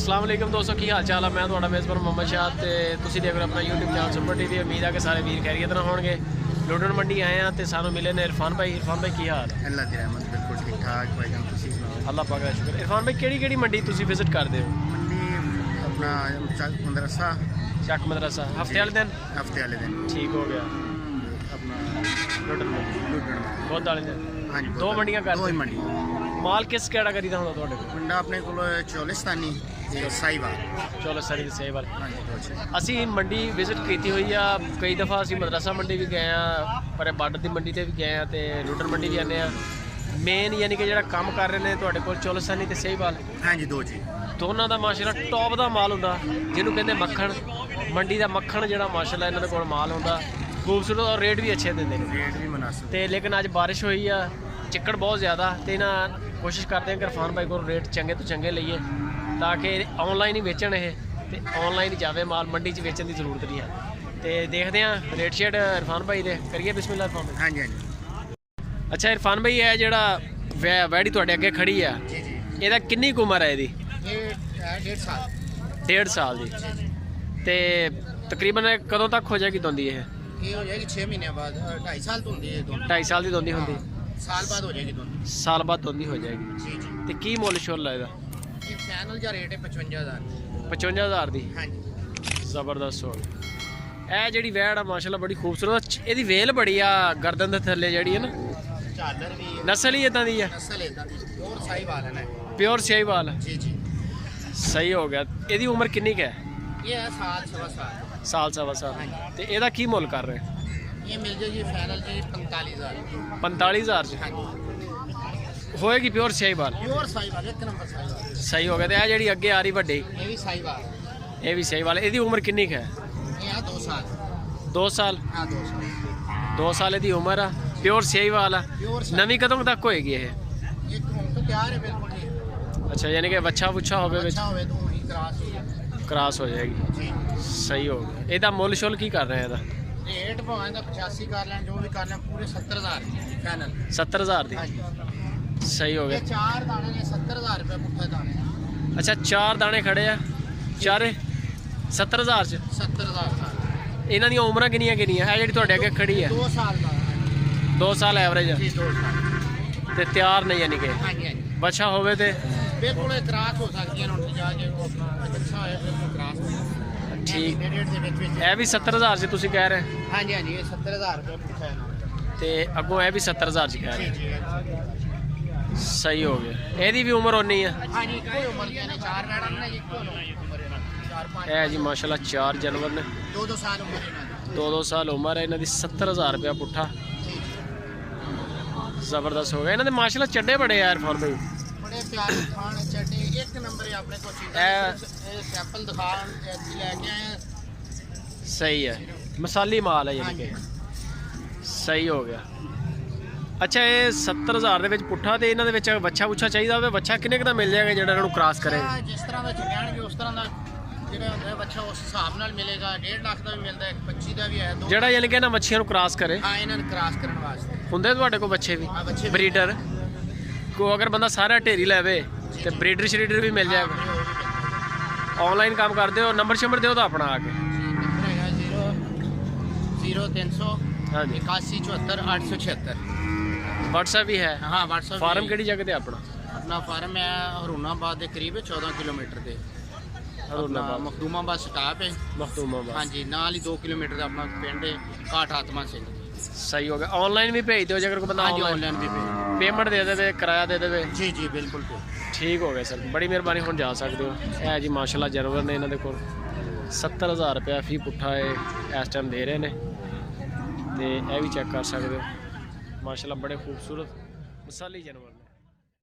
अस्सलाम वालेकुम दोस्तों, की हाल चाल है। मैं थोड़ा मेज़बान मोहम्मद शाह ते तुसीं देख रहे हो अपना यूट्यूब चैनल सुपर टीवी। उम्मीद है कि सारे वीर खैरियत नाल होणगे। लुडन मंडी आए हैं तो सानू मिले ने इरफान भाई। इरफान भाई की हाल? अल्लाह दी रहमत बिल्कुल ठीक ठाक भाई जान, तुसीं सुनाओ? अल्लाह पाक दा शुक्र। इरफान भाई केड़ी मंडी तुसीं विजिट करदे हो? मंडी अपना चक मदरसा, चक मदरसा हफ्ते वाले दिन? हफ्ते वाले दिन ठीक हो गया। अपना लुडन लुडन बुध वाले दिन? हाँ जी, दो मंडियां करदे? दो ही मंडी। माल किस कैटागरी का होंदा तुहाडे कोल? मंडा अपने को चोलिस्तानी ते साहिवाल। चलो सरी ते सही वाल। हाँ जी, दो चीज़। ਅਸੀਂ ਮੰਡੀ ਵਿਜ਼ਿਟ ਕੀਤੀ ਹੋਈ ਆ ਕਈ ਦਫਾ। ਅਸੀਂ ਮਦਰਸਾ ਮੰਡੀ ਵੀ ਗਏ ਆ, ਪਰ ਬਾਰਡਰ ਦੀ ਮੰਡੀ ਤੇ ਵੀ ਗਏ ਆ ਤੇ ਲੁਡਨ ਮੰਡੀ ਵੀ ਆਨੇ ਆ। ਮੇਨ ਯਾਨੀ ਕਿ ਜਿਹੜਾ ਕੰਮ ਕਰ ਰਹੇ ਨੇ ਤੁਹਾਡੇ ਕੋਲ ਚੋਲਸਾਨੀ ਤੇ ਸਹੀਵਾਲ, हाँ जी, दो चीज़। ਦੋਨਾਂ ਦਾ ਮਾਸ਼ਾਅੱਲਾ ਟੌਪ ਦਾ ਮਾਲ ਹੁੰਦਾ, ਜਿਹਨੂੰ ਕਹਿੰਦੇ ਮੱਖਣ। ਮੰਡੀ ਦਾ ਮੱਖਣ ਜਿਹੜਾ ਮਾਸ਼ਾਅੱਲਾ ਇਹਨਾਂ ਦੇ ਕੋਲ ਮਾਲ ਹੁੰਦਾ, ਖੂਬਸੂਰਤ ਔਰ ਰੇਟ ਵੀ ਅੱਛੇ ਦਿੰਦੇ ਨੇ। रेट भी मुनासिब। ਤੇ ਲੇਕਿਨ ਅੱਜ ਬਾਰਿਸ਼ ਹੋਈ ਆ, ਚਿੱਕੜ ਬਹੁਤ ਜ਼ਿਆਦਾ, ਤੇ ਇਹਨਾਂ ਕੋਸ਼ਿਸ਼ ਕਰਦੇ ਆ ਕਿ ਇਰਫਾਨ ਭਾਈ ਕੋਲ ਰੇਟ ਚੰਗੇ ਤੋਂ ਚੰਗੇ ਲਈਏ ਤਾਂ ਕਿ ਆਨਲਾਈਨ ਹੀ ਵੇਚਣ ਇਹ, ਤੇ ਆਨਲਾਈਨ ਹੀ ਜਾਵੇ ਮਾਲ, ਮੰਡੀ 'ਚ ਵੇਚਣ ਦੀ ਜ਼ਰੂਰਤ ਨਹੀਂ ਹੈ। ਤੇ ਦੇਖਦੇ ਆ ਰੇਟ ਸ਼ੇਟ ਇਰਫਾਨ ਭਾਈ ਦੇ ਕਰੀਏ। ਬਿਸਮਿਲ੍ਲਾ ਇਰਫਾਨ ਭਾਈ। हाँ जी, हाँ जी। ਅੱਛਾ ਇਰਫਾਨ ਭਾਈ, ਇਹ ਜਿਹੜਾ ਵੈੜੀ ਤੁਹਾਡੇ ਅੱਗੇ ਖੜੀ ਆ, जी जी, ਇਹਦਾ ਕਿੰਨੀ ਕੁ ਉਮਰ ਹੈ ਇਹਦੀ? ये 1.5 साल। 1.5 ਸਾਲ ਦੀ। ਤੇ ਤਕਰੀਬਨ ਕਦੋਂ ਤੱਕ ਹੋ ਜਾਏਗੀ ਦੋਂਦੀ ਇਹ? ये हो जाएगी 6 महीने बाद। 2.5 साल तो होंगी ये दोनों। 2.5 ਸਾਲ ਦੀ ਦੋਂਦੀ ਹੁੰਦੀ? साल बाद हो जाएगी दोनों। ਸਾਲ ਬਾਅਦ ਦੋਂਦੀ ਹੋ ਜਾਏਗੀ। जी जी। ਤੇ ਕੀ ਮੁੱਲ ਸ਼ੁੱਲ ਹੈ ਇਹਦਾ? ये फाइनल जा रेट है 55,000। 55,000 ਦੀ? हाँ जी। ਜ਼ਬਰਦਸਤ ਹੋ ਗਿਆ। ਇਹ ਜਿਹੜੀ ਵੈੜ ਆ ਮਾਸ਼ਾਅੱਲਾ ਬੜੀ ਖੂਬਸੂਰਤ, ਇਹਦੀ ਵੇਲ ਬੜੀ ਆ ਗਰਦਨ ਦੇ ਥੱਲੇ ਜਿਹੜੀ ਹੈ ਨਾ। चादर भी ਨਸਲ ਹੀ ਇਦਾਂ ਦੀ ਆ? नस्ल है और साहिवाल है ना। ਪਿਓਰ ਸਹੀਵਾਲ। जी जी। ਸਹੀ ਹੋ ਗਿਆ। ਇਹਦੀ ਉਮਰ ਕਿੰਨੀ ਕੁ ਹੈ? ये है साल सवा साल। ਸਾਲ ਸਵਾ ਸਾਲ। ਹਾਂਜੀ। ਤੇ ਇਹਦਾ ਕੀ ਮੁੱਲ ਕਰ ਰਹੇ? ये मिल जाएगी फाइनल जी 45,000। 45,000 ਚ हाँ जी। ਹੋਏਗੀ ਪਿਓਰ ਸਹੀਵਾਲ? प्योर साहिवाल, एक नंबर साहिवाल। ਸਹੀ ਹੋ ਗਿਆ। ਤੇ ਇਹ ਜਿਹੜੀ ਅੱਗੇ ਆ ਰਹੀ ਵੱਡੀ, ये भी साहिवाल। ਇਹ ਵੀ ਸਹੀਵਾਲ। ਇਹਦੀ ਉਮਰ ਕਿੰਨੀ ਕੁ ਹੈ? ये है 2 साल। 2 ਸਾਲ? हाँ 2 साल। 2 ਸਾਲ ਇਹਦੀ ਉਮਰ ਆ, ਪਿਓਰ ਸਹੀਵਾਲ ਆ। प्योर ਨਵੀਂ ਕਦੋਂ ਤੱਕ ਹੋਏਗੀ ਇਹ? एक तो तैयार है बिल्कुल जी। ਅੱਛਾ, ਯਾਨੀ ਕਿ ਵੱਛਾ ਵੁੱਛਾ ਹੋਵੇ ਵਿੱਚ? अच्छा होवे तो वही क्रॉस हो जाए। ਕ੍ਰਾਸ ਹੋ ਜਾਏਗੀ। जी। ਸਹੀ ਹੋ ਗਿਆ। ਇਹਦਾ ਮੁੱਲ ਸ਼ੁੱਲ ਕੀ ਕਰ ਰਹੇ ਆ ਇਹਦਾ? रेट भावें तो 85 कर लें, जो भी कर लें, पूरे 70,000 फाइनल। 70,000 ਦੀ? हाँ जी। ਸਹੀ ਹੋ ये ਗਿਆ। 4 दाने ने 70,000 रुपये पुट्ठे दाने। ਅੱਛਾ, 4 ਦਾਣੇ ਖੜੇ ਆ, ਚਾਰੇ 70,000 ਚ? 70,000 का। ਇਹਨਾਂ ਦੀਆਂ ਉਮਰਾਂ ਕਿੰਨੀਆਂ ਕਿੰਨੀਆਂ? ਇਹ ਜਿਹੜੀ ਤੁਹਾਡੇ ਅੱਗੇ ਖੜੀ ਆ 2 साल का। 2 ਸਾਲ ਐਵਰੇਜ जी 2 साल। ਤੇ ਤਿਆਰ ਨਹੀਂ ਯਾਨੀ ਕਿ हाँ जी, हाँ जी। ਬੱਚਾ ਹੋਵੇ ਤੇ? बिल्कुल क्रॉस हो सकती है ना, जाके वो अपना अच्छा है, बिल्कुल क्रॉस हो सकती है। ਠੀਕ। रेट से बेच बेच। ਇਹ ਵੀ 70,000 ਚ ਤੁਸੀਂ ਕਹਿ ਰਹੇ, हाँ जी, हाँ जी। ये 70,000 रुपये पुट्ठा है ना। ਤੇ ਅੱਗੋਂ ਇਹ ਵੀ 70,000 ਚ ਕਹਿ जी ਰਹੇ। जी। ਸਹੀ ਹੋ ਗਿਆ। ਇਹਦੀ ਵੀ ਉਮਰ ਓਨੀ ਆ? हाँ जी, कोई उम्र नहीं है, 4 रेड़ा ना, ये कोई उम्र है ना। 4-5। ਇਹ ਜੀ ਮਾਸ਼ਾਅੱਲਾ 4 ਜਾਨਵਰ ਨੇ, 2-2 साल उम्र है ना। 2-2 ਸਾਲ ਉਮਰ ਹੈ ਇਹਨਾਂ ਦੀ। 70,000 ਰੁਪਇਆ ਪੁੱਠਾ। जी। ਜ਼ਬਰਦਸਤ ਹੋ ਗਿਆ। ਇਹਨਾਂ ਦੇ ਮਾਸ਼ਾਅੱਲਾ ਚੱਡੇ ਬੜੇ ਯਾਰ ਫੋਰ ਭਾਈ। बड़े प्यारे खान चटे, एक नंबर है अपने को चीज़। सैंपल दिखा लेके आए हैं। ਸਹੀ ਹੈ, ਮਸਾਲੀ ਮਾਲ ਹੈ हाँ ਯਾਨੀ जी। ਕਿ। ਸਹੀ ਹੋ ਗਿਆ। ਅੱਛਾ, ਇਹ 70,000 ਦੇ ਵਿੱਚ ਪੁੱਠਾ, ਤੇ ਇਹਨਾਂ ਦੇ ਵਿੱਚ ਬੱਚਾ ਬੁੱਛਾ ਚਾਹੀਦਾ ਹੋਵੇ, ਬੱਚਾ ਕਿੰਨੇ ਕੁ ਦਾ ਮਿਲ ਜਾਏਗਾ ਜਿਹੜਾ ਇਹਨਾਂ ਨੂੰ ਕ੍ਰਾਸ ਕਰੇ? जिस तरह का चढ़ाएंगे उस तरह का ਜਿਹੜਾ ਹੁੰਦਾ ਬੱਚਾ ਉਸ ਹਿਸਾਬ ਨਾਲ ਮਿਲੇਗਾ। 1.5 ਲੱਖ ਦਾ ਵੀ ਮਿਲਦਾ ਹੈ, 25 ਦਾ ਵੀ ਹੈ। ਜਿਹੜਾ ਯਾਨੀ ਕਿ ਇਹਨਾਂ ਮੱਛੀਆਂ ਨੂੰ ਕ੍ਰਾਸ ਕਰੇ? ਹਾਂ, ਇਹਨਾਂ ਨੂੰ ਕ੍ਰਾਸ ਕਰਨ ਵਾਸਤੇ ਹੁੰਦੇ ਤੁਹਾਡੇ ਕੋਲ ਬੱਚੇ ਵੀ? ਹਾਂ, ਬੱਚੇ ਵੀ। ਬਰੀਡਰ ਕੋ ਅਗਰ ਬੰਦਾ ਸਾਰਾ ਢੇਰੀ ਲੈਵੇ ਤੇ ਬਰੀਡਰ ਸ਼ਰੀਡਰ ਵੀ ਮਿਲ ਜਾਏਗਾ? ਆਨਲਾਈਨ ਕੰਮ ਕਰਦੇ ਹੋ? ਨੰਬਰ ਸ਼ੰਬਰ ਦਿਓ ਤਾਂ ਆਪਣਾ ਆ ਕੇ। ਨੰਬਰ ਹੈਗਾ 00300 ਹਾਂਜੀ। 8174 876। WhatsApp ਵੀ ਹੈ? ਹਾਂ, WhatsApp। ਫਾਰਮ ਕਿਹੜੀ ਜਗ੍ਹਾ ਤੇ ਆਪਣਾ? ਆਪਣਾ ਫਾਰਮ ਹੈ ਹਰੂਨਾਬਾਦ ਦੇ ਕਰੀਬ 14 ਕਿਲੋਮੀਟਰ ਤੇ। ਹਰੂਨਾਬਾਦ ਮਖਦੂਮਾਬਾਦ ਸਟਾਪ ਹੈ। ਮਖਦੂਮਾਬਾਦ। ਹਾਂਜੀ, ਨਾਲ ਹੀ 2 ਕਿਲੋਮੀਟਰ ਦਾ ਆਪਣਾ ਪਿੰਡ ਹੈ, ਕਾਠ ਆਤਮਾ ਸਿੰਘ। ਸਹੀ ਹੋ ਗਿਆ। ਆਨਲਾਈਨ ਵੀ ਭੇਜ ਦਿਓ ਜੇਕਰ ਕੋਈ ਬੰਦਾ ਹਾਂਜੀ, ਆਨਲਾਈਨ ਆਨਲਾਈਨ ਵੀ ਪੇਮੈਂਟ ਦੇ ਦੇਵੇ, ਕਿਰਾਇਆ ਦੇ ਦੇਵੇ। ਜੀ ਜੀ, ਬਿਲकुल। ਠੀਕ ਹੋ ਗਿਆ ਸਰ, ਬੜੀ ਮਿਹਰਬਾਨੀ। ਹੁਣ ਜਾ ਸਕਦੇ ਹੋ। ਇਹ ਜੀ ਮਾਸ਼ਾਅੱਲਾ ਜਾਨਵਰ ਨੇ ਇਹਨਾਂ ਦੇ ਕੋਲ। 70,000 ਰੁਪਇਆ ਫੀ ਪੁੱਠਾ ਇਹ ਇਸ ਟਾਈਮ ਦੇ ਰਹੇ ਨੇ, ਤੇ ਇਹ ਵੀ ਚੈੱਕ ਕਰ ਸਕਦੇ ਹੋ। ਮਾਸ਼ਾਅੱਲਾ ਬੜੇ ਖੂਬਸੂਰਤ ਮਸਾਲੀ ਜਾਨਵਰ ਨੇ।